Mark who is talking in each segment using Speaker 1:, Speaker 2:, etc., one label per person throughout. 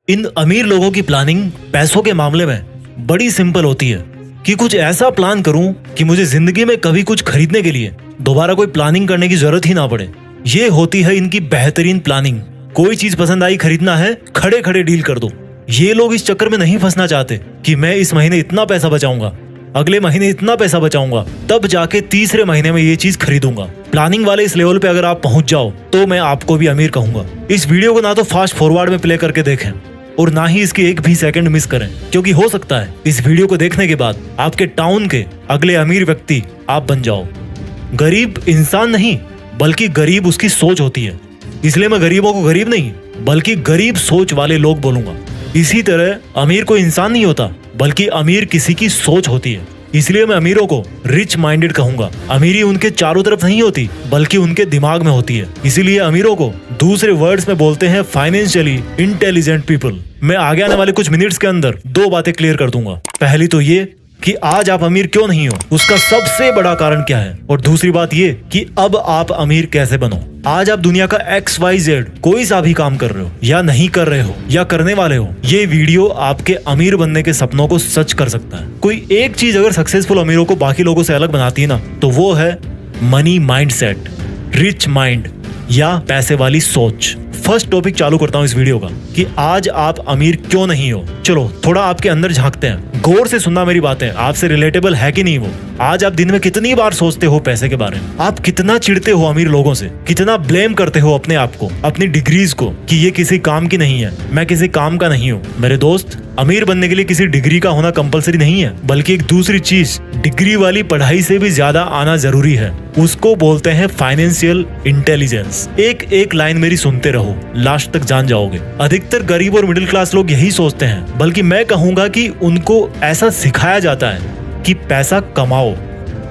Speaker 1: इन अमीर लोगों की प्लानिंग पैसों के मामले में बड़ी सिंपल होती है कि कुछ ऐसा प्लान करूं कि मुझे जिंदगी में कभी कुछ खरीदने के लिए दोबारा कोई प्लानिंग करने की जरूरत ही ना पड़े। ये होती है इनकी बेहतरीन प्लानिंग। कोई चीज पसंद आई, खरीदना है, खड़े खड़े डील कर दो। ये लोग इस चक्कर में नहीं फंसना चाहते कि मैं इस महीने इतना पैसा बचाऊंगा, अगले महीने इतना पैसा बचाऊंगा, तब जाके तीसरे महीने में ये चीज खरीदूंगा। प्लानिंग वाले इस लेवल पे अगर आप पहुंच जाओ तो मैं आपको भी अमीर कहूंगा। इस वीडियो को ना तो फास्ट फॉरवर्ड में प्ले करके देखें और ना ही इसकी एक भी सेकंड मिस करें, क्योंकि हो सकता है इस वीडियो को देखने के बाद आपके टाउन के अगले अमीर व्यक्ति आप बन जाओ। गरीब इंसान नहीं बल्कि गरीब उसकी सोच होती है, इसलिए मैं गरीबों को गरीब नहीं बल्कि गरीब सोच वाले लोग बोलूंगा। इसी तरह अमीर कोई इंसान नहीं होता बल्कि अमीर किसी की सोच होती है, इसलिए मैं अमीरों को रिच माइंडेड कहूंगा। अमीरी उनके चारों तरफ नहीं होती बल्कि उनके दिमाग में होती है, इसीलिए अमीरों को दूसरे वर्ड्स में बोलते हैं फाइनेंशियली इंटेलिजेंट पीपल। मैं आगे आने वाले कुछ मिनट्स के अंदर दो बातें क्लियर कर दूंगा। पहली तो ये कि आज आप अमीर क्यों नहीं हो, उसका सबसे बड़ा कारण क्या है, और दूसरी बात ये कि अब आप अमीर कैसे बनो। आज आप दुनिया का XYZ कोई सा भी काम कर रहे हो या नहीं कर रहे हो या करने वाले हो, ये वीडियो आपके अमीर बनने के सपनों को सच कर सकता है। कोई एक चीज अगर सक्सेसफुल अमीरों को बाकी लोगों से अलग बनाती है ना, तो वो है मनी माइंडसेट, रिच माइंड या पैसे वाली सोच। फर्स्ट टॉपिक चालू करता हूँ इस वीडियो का कि आज आप अमीर क्यों नहीं हो। चलो थोड़ा आपके अंदर झांकते हैं, गौर से सुनना मेरी बातें, आपसे रिलेटेबल है कि नहीं वो। आज आप दिन में कितनी बार सोचते हो पैसे के बारे में, आप कितना चिढ़ते हो अमीर लोगों से, कितना ब्लेम करते हो अपने आप को, अपनी डिग्रीज को कि ये किसी काम की नहीं है, मैं किसी काम का नहीं हूँ। मेरे दोस्त, अमीर बनने के लिए किसी डिग्री का होना कंपलसरी नहीं है, बल्कि एक दूसरी चीज डिग्री वाली पढ़ाई से भी ज्यादा आना जरूरी है। उसको बोलते हैं फाइनेंशियल इंटेलिजेंस। एक लाइन मेरी सुनते रहो, लास्ट तक जान जाओगे। अधिकतर गरीब और मिडिल क्लास लोग यही सोचते हैं, बल्कि मैं कहूंगा कि उनको ऐसा सिखाया जाता है कि पैसा कमाओ,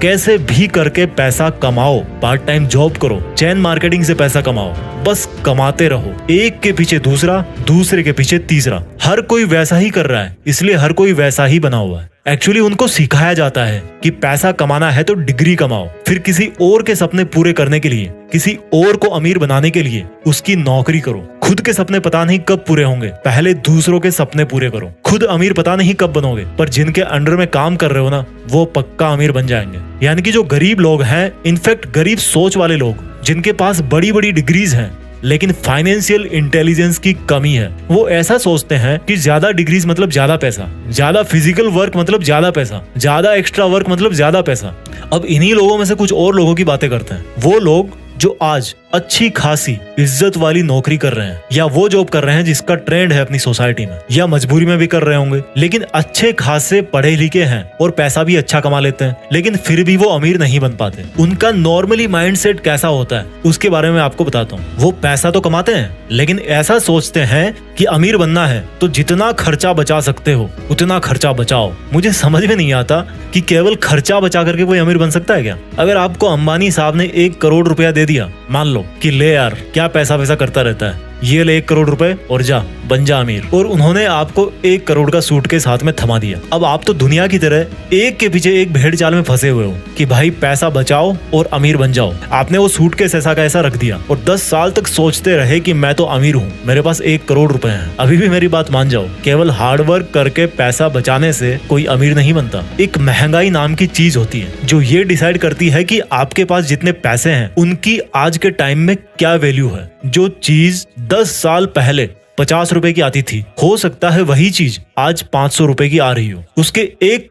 Speaker 1: कैसे भी करके पैसा कमाओ, पार्ट टाइम जॉब करो, चेन मार्केटिंग से पैसा कमाओ, बस कमाते रहो। एक के पीछे दूसरा, दूसरे के पीछे तीसरा। हर कोई वैसा ही कर रहा है, इसलिए हर कोई वैसा ही बना हुआ है। एक्चुअली उनको सिखाया जाता है कि पैसा कमाना है तो डिग्री कमाओ, फिर किसी और के सपने पूरे करने के लिए, किसी और को अमीर बनाने के लिए उसकी नौकरी करो। खुद के सपने पता नहीं कब पूरे होंगे, पहले दूसरों के सपने पूरे करो। खुद अमीर पता नहीं कब बनोगे, पर जिनके अंडर में काम कर रहे हो ना, वो पक्का अमीर बन जाएंगे। यानी कि जो गरीब लोग हैं, इनफैक्ट गरीब सोच वाले लोग जिनके पास बड़ी बड़ी डिग्रीज हैं लेकिन फाइनेंशियल इंटेलिजेंस की कमी है, वो ऐसा सोचते हैं कि ज्यादा डिग्रीज मतलब ज्यादा पैसा, ज्यादा फिजिकल वर्क मतलब ज्यादा पैसा, ज्यादा एक्स्ट्रा वर्क मतलब ज्यादा पैसा। अब इन्हीं लोगों में से कुछ और लोगों की बातें करते हैं, वो लोग जो आज अच्छी खासी इज्जत वाली नौकरी कर रहे हैं या वो जॉब कर रहे हैं जिसका ट्रेंड है अपनी सोसाइटी में, या मजबूरी में भी कर रहे होंगे, लेकिन अच्छे खासे पढ़े लिखे हैं और पैसा भी अच्छा कमा लेते हैं, लेकिन फिर भी वो अमीर नहीं बन पाते। उनका नॉर्मली माइंडसेट कैसा होता है उसके बारे में आपको बताता हूँ। वो पैसा तो कमाते हैं लेकिन ऐसा सोचते हैं कि अमीर बनना है तो जितना खर्चा बचा सकते हो उतना खर्चा बचाओ। मुझे समझ में नहीं आता कि केवल खर्चा बचा करके कोई अमीर बन सकता है क्या? अगर आपको अंबानी साहब ने 1 करोड़ रुपया दे दिया, मान लो कि ले यार क्या पैसा वैसा करता रहता है, ये ले 1 करोड़ रुपए और जा बन जा अमीर, और उन्होंने आपको 1 करोड़ का सूटकेस हाथ में थमा दिया। अब आप तो दुनिया की तरह एक के पीछे एक भेड़ चाल में फंसे हुए हो कि भाई पैसा बचाओ और अमीर बन जाओ। आपने वो सूटकेस ऐसा का ऐसा रख दिया और 10 साल तक सोचते रहे कि मैं तो अमीर हूँ, मेरे पास 1 करोड़ रुपए हैं। अभी भी मेरी बात मान जाओ, केवल हार्डवर्क करके पैसा बचाने से कोई अमीर नहीं बनता। एक महंगाई नाम की चीज होती है जो ये डिसाइड करती है कि आपके पास जितने पैसे हैं उनकी आज के टाइम में क्या वैल्यू है। जो चीज 10 साल पहले 50 रुपए की आती थी, हो सकता है वही चीज आज 500 रुपए की आ रही हो। उसके 1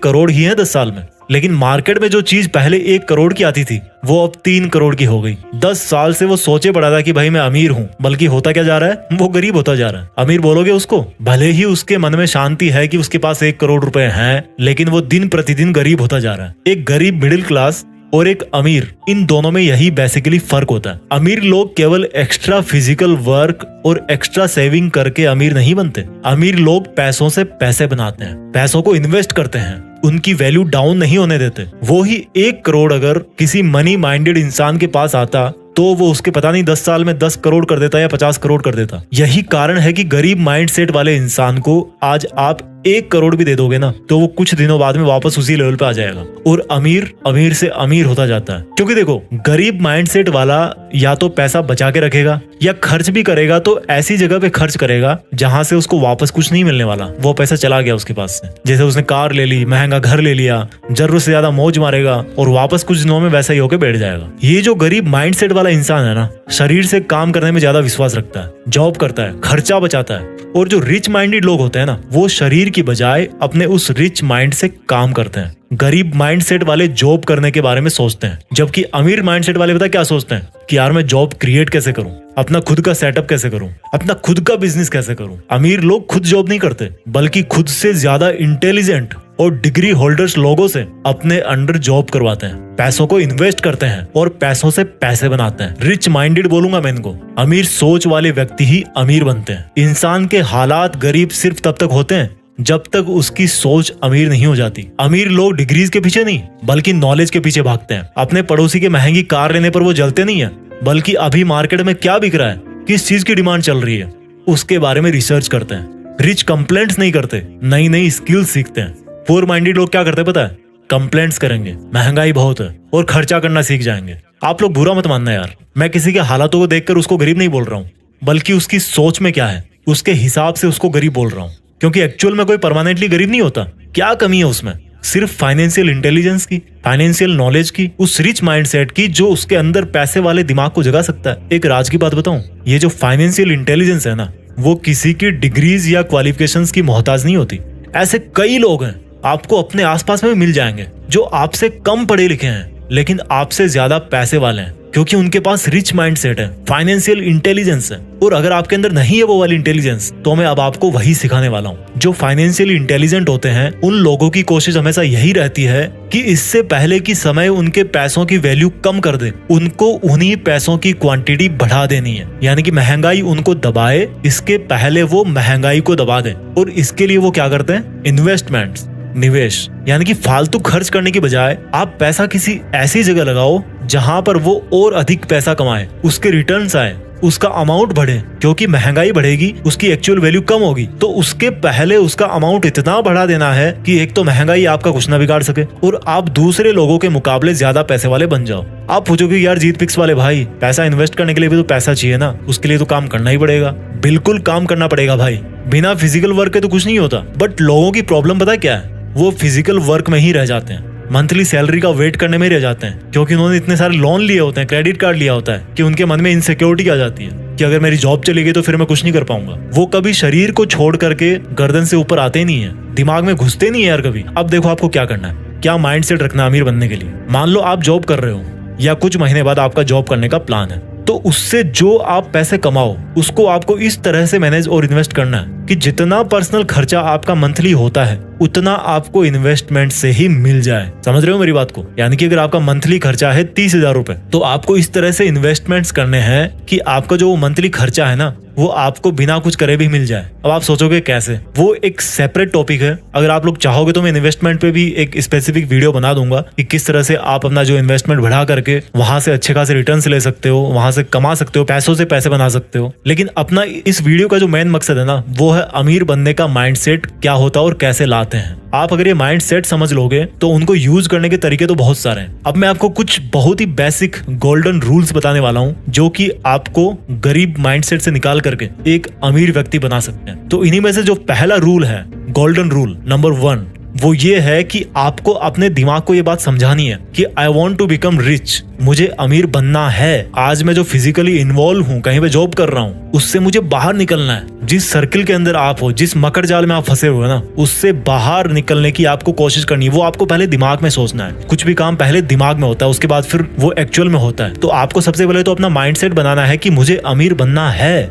Speaker 1: करोड़ ही है 10 साल में, लेकिन मार्केट में जो चीज पहले 1 करोड़ की आती थी वो अब 3 करोड़ की हो गई। 10 साल से वो सोचे पड़ा था कि भाई मैं अमीर हूँ, बल्कि होता क्या जा रहा है, वो गरीब होता जा रहा है। अमीर बोलोगे उसको, भले ही उसके मन में शांति है कि उसके पास 1 करोड़ रुपए हैं, लेकिन वो दिन प्रतिदिन गरीब होता जा रहा है। एक गरीब मिडिल क्लास और एक अमीर, इन दोनों में यही बेसिकली फर्क होता है। अमीर लोग केवल एक्स्ट्रा फिजिकल वर्क और एक्स्ट्रा सेविंग करके अमीर नहीं बनते। अमीर लोग पैसों से पैसे बनाते हैं, पैसों को इन्वेस्ट करते हैं, उनकी वैल्यू डाउन नहीं होने देते। वो ही 1 करोड़ अगर किसी मनी माइंडेड इंसान के पास आता तो वो उसके पता नहीं 10 साल में 10 करोड़ कर देता या 50 करोड़ कर देता। यही कारण है कि गरीब माइंडसेट वाले इंसान को आज आप 1 करोड़ भी दे दोगे ना तो वो कुछ दिनों बाद में वापस उसी लेवल पे आ जाएगा और अमीर अमीर से अमीर होता जाता है। क्योंकि देखो, गरीब माइंडसेट वाला या तो पैसा बचा के रखेगा या खर्च भी करेगा तो ऐसी जगह पे खर्च करेगा जहां से उसको वापस कुछ नहीं मिलने वाला, वो पैसा चला गया उसके पास से। जैसे उसने कार ले ली, महंगा घर ले लिया, जरूरत से ज्यादा मौज मारेगा और वापस कुछ दिनों में वैसा ही होकर बैठ जाएगा। ये जो गरीब माइंडसेट वाला इंसान है ना, शरीर से काम करने में ज्यादा विश्वास रखता है, जॉब करता है, खर्चा बचाता है। और जो रिच माइंडेड लोग होते हैं ना, वो शरीर की बजाय अपने उस रिच माइंड से काम करते हैं। गरीब माइंडसेट वाले जॉब करने के बारे में सोचते हैं, जबकि अमीर माइंडसेट वाले पता क्या सोचते हैं कि यार मैं जॉब क्रिएट कैसे करूं, अपना खुद का सेटअप कैसे करूं, अपना खुद का बिजनेस कैसे करूं। अमीर लोग खुद जॉब नहीं करते, बल्कि खुद से ज्यादा इंटेलिजेंट और डिग्री होल्डर्स लोगों से अपने अंडर जॉब करवाते हैं, पैसों को इन्वेस्ट करते हैं और पैसों से पैसे बनाते हैं। रिच माइंडेड बोलूंगा मैं इनको। अमीर सोच वाले व्यक्ति ही अमीर बनते हैं। इंसान के हालात गरीब सिर्फ तब तक होते हैं जब तक उसकी सोच अमीर नहीं हो जाती। अमीर लोग डिग्रीज के पीछे नहीं बल्कि नॉलेज के पीछे भागते हैं। अपने पड़ोसी के महंगी कार लेने पर वो जलते नहीं है, बल्कि अभी मार्केट में क्या बिक रहा है, किस चीज की डिमांड चल रही है, उसके बारे में रिसर्च करते हैं। रिच कंप्लेंट्स नहीं करते, नई नई स्किल्स सीखते हैं। पुअर माइंडेड लोग क्या करते हैं पता है? कंप्लेंट्स करेंगे, महंगाई बहुत है और खर्चा करना सीख जाएंगे। आप लोग बुरा मत मानना यार, मैं किसी के हालातों को देखकर उसको गरीब नहीं बोल रहा हूँ, बल्कि उसकी सोच में क्या है उसके हिसाब से उसको गरीब बोल रहा हूँ। क्योंकि एक्चुअल में कोई परमानेंटली गरीब नहीं होता। क्या कमी है उसमें? सिर्फ फाइनेंशियल इंटेलिजेंस की, फाइनेंशियल नॉलेज की, उस रिच माइंडसेट की जो उसके अंदर पैसे वाले दिमाग को जगा सकता है। एक राज की बात बताऊं, ये जो फाइनेंशियल इंटेलिजेंस है ना, वो किसी की डिग्रीज या क्वालिफिकेशंस की मोहताज नहीं होती। ऐसे कई लोग हैं, आपको अपने आसपास में भी मिल जाएंगे, जो आपसे कम पढ़े लिखे हैं लेकिन आपसे ज्यादा पैसे वाले हैं, क्योंकि उनके पास रिच माइंडसेट है, फाइनेंशियल इंटेलिजेंस है। और अगर आपके अंदर नहीं है वो वाली इंटेलिजेंस, तो मैं अब आपको वही सिखाने वाला हूँ। जो फाइनेंशियली इंटेलिजेंट होते हैं, उन लोगों की कोशिश हमेशा यही रहती है कि इससे पहले कि समय उनके पैसों की वैल्यू कम कर दे, उनको उन्हीं पैसों की क्वांटिटी बढ़ा देनी है। यानी कि महंगाई उनको दबाए, इसके पहले वो महंगाई को दबा दें। और इसके लिए वो क्या करते हैं? इन्वेस्टमेंट्स, निवेश। यानी कि फालतू खर्च करने की बजाय आप पैसा किसी ऐसी जगह लगाओ जहां पर वो और अधिक पैसा कमाए, उसके रिटर्न्स आए, उसका अमाउंट बढ़े। क्योंकि महंगाई बढ़ेगी, उसकी एक्चुअल वैल्यू कम होगी, तो उसके पहले उसका अमाउंट इतना बढ़ा देना है कि एक तो महंगाई आपका कुछ ना बिगाड़ सके और आप दूसरे लोगों के मुकाबले ज्यादा पैसे वाले बन जाओ। आप पूछोगे यार जीत पिक्स वाले भाई, पैसा इन्वेस्ट करने के लिए भी तो पैसा चाहिए ना, उसके लिए तो काम करना ही पड़ेगा। बिल्कुल काम करना पड़ेगा भाई, बिना फिजिकल वर्क के तो कुछ नहीं होता। बट लोगों की प्रॉब्लम पता क्या है? वो फिजिकल वर्क में ही रह जाते हैं, मंथली सैलरी का वेट करने में रह जाते हैं, क्योंकि उन्होंने इतने सारे लोन लिए होते हैं, क्रेडिट कार्ड लिया होता है, कि उनके मन में इनसिक्योरिटी आ जाती है कि अगर मेरी जॉब चली गई तो फिर मैं कुछ नहीं कर पाऊंगा। वो कभी शरीर को छोड़ करके गर्दन से ऊपर आते नहीं है, दिमाग में घुसते नहीं है यार कभी। अब देखो आपको क्या करना है, क्या माइंडसेट रखना अमीर बनने के लिए। मान लो आप जॉब कर रहे हो या कुछ महीने बाद आपका जॉब करने का प्लान है, तो उससे जो आप पैसे कमाओ उसको आपको इस तरह से मैनेज और इन्वेस्ट करना है कि जितना पर्सनल खर्चा आपका मंथली होता है उतना आपको इन्वेस्टमेंट से ही मिल जाए। समझ रहे हो मेरी बात को? यानी कि अगर आपका मंथली खर्चा है 30,000 रुपए, तो आपको इस तरह से इन्वेस्टमेंट्स करने हैं कि आपका जो मंथली खर्चा है ना, वो आपको बिना कुछ करे भी मिल जाए। अब आप सोचोगे कैसे? वो एक सेपरेट टॉपिक है। अगर आप लोग चाहोगे तो मैं इन्वेस्टमेंट पे भी एक स्पेसिफिक वीडियो बना दूंगा कि किस तरह से आप अपना जो इन्वेस्टमेंट बढ़ा करके वहां से अच्छे खासे रिटर्न्स ले सकते हो, वहां से कमा सकते हो, पैसों से पैसे बना सकते हो। लेकिन अपना इस वीडियो का जो मेन मकसद है ना, वो है अमीर बनने का माइंडसेट क्या होता है और कैसे लाते हैं। आप अगर ये माइंडसेट समझ लोगे तो उनको यूज करने के तरीके तो बहुत सारे हैं। अब मैं आपको कुछ बहुत ही बेसिक गोल्डन रूल्स बताने वाला हूँ, जो कि आपको गरीब माइंडसेट से निकाल करके एक अमीर व्यक्ति बना सकते हैं। तो इन्हीं में से जो पहला रूल है, गोल्डन रूल नंबर 1, वो ये है कि आपको अपने दिमाग को ये बात समझानी है कि I want to become rich, मुझे अमीर बनना है। आज मैं जो फिजिकली इन्वॉल्व हूँ, कहीं पे जॉब कर रहा हूँ, उससे मुझे बाहर निकलना है। जिस सर्किल के अंदर आप हो, जिस मकर जाल में आप फंसे हुए ना, उससे बाहर निकलने की आपको कोशिश करनी है। वो आपको पहले दिमाग में सोचना है। कुछ भी काम पहले दिमाग में होता है, उसके बाद फिर वो एक्चुअल में होता है। तो आपको सबसे पहले तो अपना माइंडसेट बनाना है कि मुझे अमीर बनना है।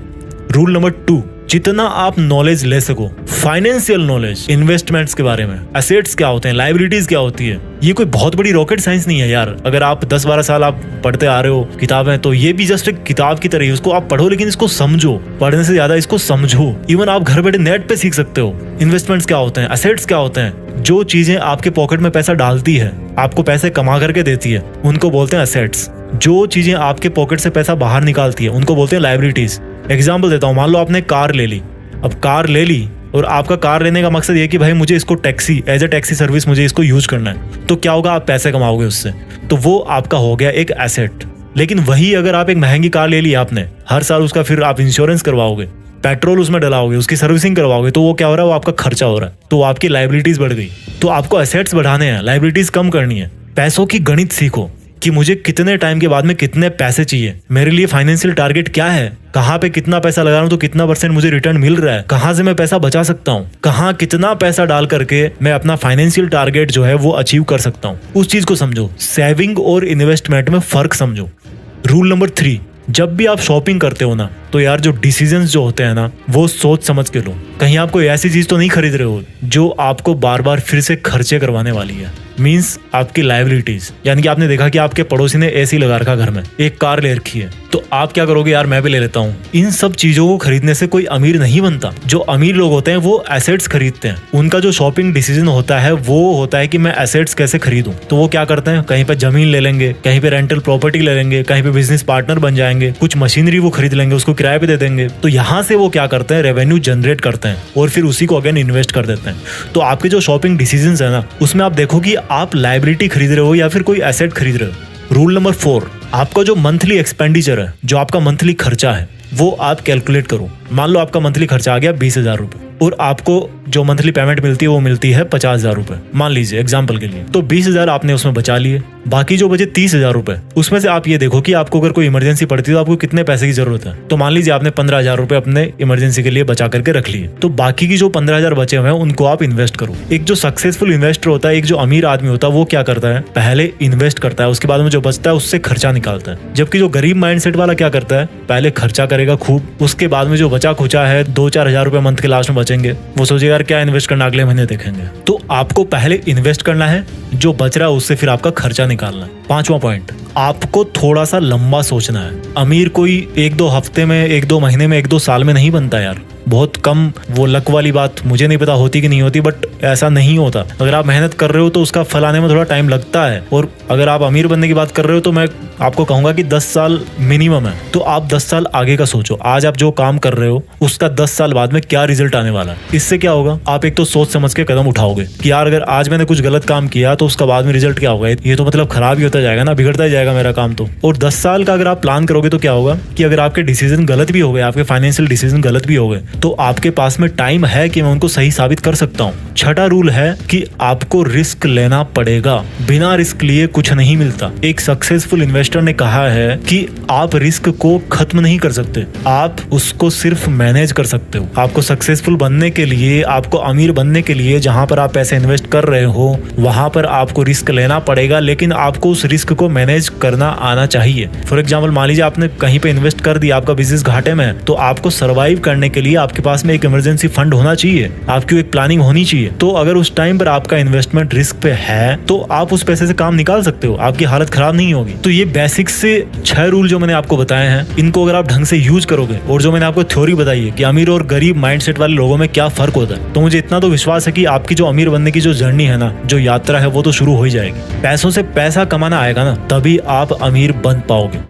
Speaker 1: रूल नंबर 2, जितना आप नॉलेज ले सको, फाइनेंशियल नॉलेज, इन्वेस्टमेंट्स के बारे में, एसेट्स क्या होते हैं, लायबिलिटीज क्या होती है, ये कोई बहुत बड़ी रॉकेट साइंस नहीं है यार। अगर आप 10-12 साल आप पढ़ते आ रहे हो किताबें, तो ये भी जस्ट एक किताब की तरह ही, उसको आप पढ़ो लेकिन इसको समझो। पढ़ने से ज्यादा इसको समझो। इवन आप घर बैठे नेट पे सीख सकते हो इन्वेस्टमेंट्स क्या होते हैं, एसेट्स क्या होते हैं। जो चीजें आपके पॉकेट में पैसा डालती है, आपको पैसे कमा करके देती है, उनको बोलते हैं एसेट्स। जो चीजें आपके पॉकेट से पैसा बाहर निकालती है, उनको बोलते हैं लायबिलिटीज। एग्जाम्पल देता हूँ, मान लो आपने कार ले ली। अब कार ले ली और आपका कार लेने का मकसद ये कि भाई मुझे इसको taxi as a taxi service मुझे इसको यूज करना है, तो क्या होगा, आप पैसे कमाओगे उससे, तो वो आपका हो गया एक एसेट। लेकिन वही अगर आप एक महंगी कार ले ली आपने, हर साल उसका फिर आप इंश्योरेंस करवाओगे, पेट्रोल उसमें डलाओगे, उसकी सर्विसिंग करवाओगे, तो वो क्या हो रहा है, वो आपका खर्चा हो रहा है, तो आपकी लाइबिलिटीज बढ़ गई। तो आपको एसेट्स बढ़ाने हैं, लाइबिलिटीज कम करनी है। पैसों की गणित सीखो कि मुझे कितने टाइम के बाद में कितने पैसे चाहिए, मेरे लिए फाइनेंशियल टारगेट क्या है, कहाँ पे कितना पैसा लगा रहा हूँ तो कितना % मुझे रिटर्न मिल रहा है, कहाँ से मैं पैसा बचा सकता हूँ, कहाँ कितना पैसा डाल करके मैं अपना फाइनेंशियल टारगेट जो है वो अचीव कर सकता हूँ। उस चीज को समझो, सेविंग और इन्वेस्टमेंट में फर्क समझो। रूल नंबर 3, जब भी आप शॉपिंग करते हो ना, तो यार जो डिसीजंस जो होते हैं ना, वो सोच समझ के लो। कहीं आप कोई ऐसी चीज तो नहीं खरीद रहे हो जो आपको बार बार फिर से खर्चे करवाने वाली है। मींस आपकी लायबिलिटीज, यानी कि आपने देखा कि आपके पड़ोसी ने एसी लगा रखा घर में, एक कार ले रखी है, तो आप क्या करोगे, यार मैं भी ले लेता हूँ। इन सब चीजों को खरीदने से कोई अमीर नहीं बनता। जो अमीर लोग होते हैं वो एसेट्स खरीदते हैं। उनका जो शॉपिंग डिसीजन होता है वो होता है कि मैं एसेट्स कैसे खरीदूं। तो वो क्या करते हैं, कहीं पे जमीन ले लेंगे, कहीं पे रेंटल प्रॉपर्टी ले लेंगे, कहीं पे बिजनेस पार्टनर बन जाएंगे, कुछ मशीनरी वो खरीद लेंगे, उसको किराए पे दे देंगे। तो यहाँ से वो क्या करते हैं, रेवेन्यू जनरेट करते हैं और फिर उसी को अगेन इन्वेस्ट कर देते हैं। तो आपके जो शॉपिंग डिसीजंस है ना, उसमें आप देखो कि आप लायबिलिटी खरीद रहे हो या फिर कोई एसेट खरीद रहे हो। रूल नंबर 4, आपका जो मंथली एक्सपेंडिचर है, जो आपका मंथली खर्चा है, वो आप कैलकुलेट करो। मान लो आपका मंथली खर्चा आ गया 20,000 रुपए और आपको जो मंथली पेमेंट मिलती है वो मिलती है 50,000 रुपए, मान लीजिए एग्जाम्पल के लिए। तो 20,000 आपने उसमें बचा लिए, बाकी जो बचे 30,000 रुपए, उसमें से आप ये देखो कि आपको अगर कोई इमरजेंसी पड़ती है तो आपको कितने पैसे की जरूरत है। तो मान लीजिए आपने 15,000 रुपए अपने इमरजेंसी के लिए बचा करके रख लिए, तो बाकी की जो 15,000 बचे हुए हैं उनको आप इन्वेस्ट करो। एक जो सक्सेसफुल इन्वेस्टर होता है, एक जो अमीर आदमी होता है, वो क्या करता है, पहले इन्वेस्ट करता है, उसके बाद में जो बचता है उससे खर्चा निकालता है। जबकि जो गरीब माइंडसेट वाला क्या करता है, पहले खर्चा करेगा खूब, उसके बाद में जो बचा खुचा है 2-4 हजार रुपए मंथ के लास्ट में बचेंगे, वो सोचेगा यार क्या इन्वेस्ट करना, अगले महीने देखेंगे। तो आपको पहले इन्वेस्ट करना है, जो बच रहा है उससे फिर आपका खर्चा निकालना है। 5वां पॉइंट, आपको थोड़ा सा लंबा सोचना है। अमीर कोई 1-2 हफ्ते में, 1-2 महीने में, 1-2 साल में नहीं बनता यार। बहुत कम, वो लक वाली बात मुझे नहीं पता होती कि नहीं होती, बट ऐसा नहीं होता। अगर आप मेहनत कर रहे हो तो उसका फल आने में थोड़ा टाइम लगता है। और अगर आप अमीर बनने की बात कर रहे हो तो मैं आपको कहूंगा कि 10 साल मिनिमम है। तो आप 10 साल आगे का सोचो, आज आप जो काम कर रहे हो उसका 10 साल बाद में क्या रिजल्ट आने वाला है। इससे क्या होगा, आप एक तो सोच समझ के कदम उठाओगे कि यार अगर आज मैंने कुछ गलत काम किया तो उसका बाद में रिजल्ट क्या होगा, ये तो मतलब खराब ही होता जाएगा ना, बिगड़ता ही जाएगा मेरा काम तो। और 10 साल का अगर आप प्लान करोगे तो क्या होगा कि अगर आपके डिसीजन गलत भी हो गए, आपके फाइनेंशियल डिसीजन गलत भी हो गए, तो आपके पास में टाइम है कि मैं उनको सही साबित कर सकता हूँ। 6वां रूल है कि आपको रिस्क लेना पड़ेगा। बिना रिस्क लिए कुछ नहीं मिलता। एक सक्सेसफुल इन्वेस्टर ने कहा है कि आप रिस्क को खत्म नहीं कर सकते, आप उसको सिर्फ मैनेज कर सकते हो। आपको सक्सेसफुल बनने के लिए, आपको अमीर बनने के लिए, जहां पर आप पैसे इन्वेस्ट कर रहे हो वहां पर आपको रिस्क लेना पड़ेगा, लेकिन आपको उस रिस्क को मैनेज करना आना चाहिए। फॉर एग्जाम्पल, मान लीजिए आपने कहीं पे इन्वेस्ट कर दिया, आपका बिजनेस घाटे में है, तो आपको सर्वाइव करने के लिए आपके पास में एक इमरजेंसी फंड होना चाहिए, आपकी एक प्लानिंग होनी चाहिए। तो अगर उस टाइम पर आपका इन्वेस्टमेंट रिस्क पे है तो आप उस पैसे से काम निकाल सकते हो, आपकी हालत खराब नहीं होगी। तो ये बेसिक से 6 रूल जो मैंने आपको बताए हैं, इनको अगर आप ढंग से यूज करोगे, और जो मैंने आपको थ्योरी बताई है कि अमीर और गरीब माइंडसेट वाले लोगों में क्या फर्क होता है, तो मुझे इतना तो विश्वास है कि आपकी जो अमीर बनने की जो जर्नी है ना, जो यात्रा है, वो तो शुरू हो ही जाएगी। पैसों से पैसा कमाना आएगा ना, तभी आप अमीर बन पाओगे।